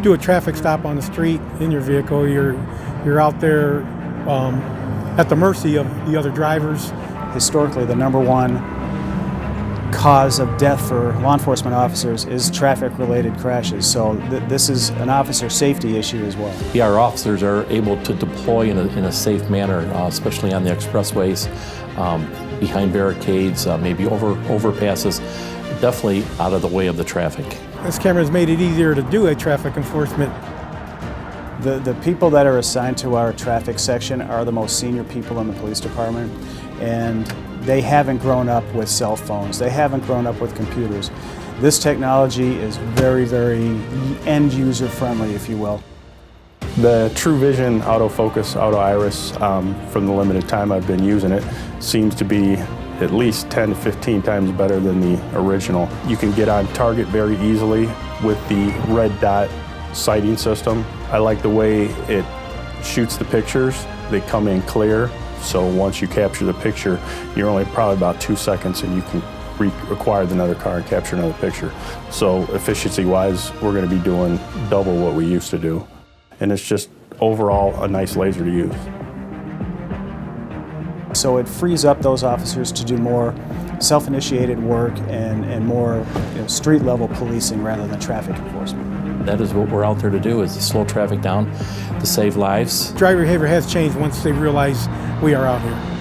do a traffic stop on the street in your vehicle, you're out there at the mercy of the other drivers. Historically, the number one cause of death for law enforcement officers is traffic-related crashes. So this is an officer safety issue as well. Yeah, our officers are able to deploy in a safe manner, especially on the expressways, behind barricades, maybe overpasses, definitely out of the way of the traffic. This camera has made it easier to do a traffic enforcement. The people that are assigned to our traffic section are the most senior people in the police department, and they haven't grown up with cell phones. They haven't grown up with computers. This technology is very, very end-user friendly, if you will. The TrueVision autofocus, auto iris, from the limited time I've been using it, seems to be at least 10 to 15 times better than the original. You can get on target very easily with the red dot sighting system. I like the way it shoots the pictures. They come in clear, so once you capture the picture, you're only probably about 2 seconds and you can reacquire another car and capture another picture. So efficiency-wise, we're going to be doing double what we used to do. And it's just overall a nice laser to use. So it frees up those officers to do more self-initiated work and more street-level policing rather than traffic enforcement. That is what we're out there to do, is to slow traffic down, to save lives. Driver behavior has changed once they realize we are out here.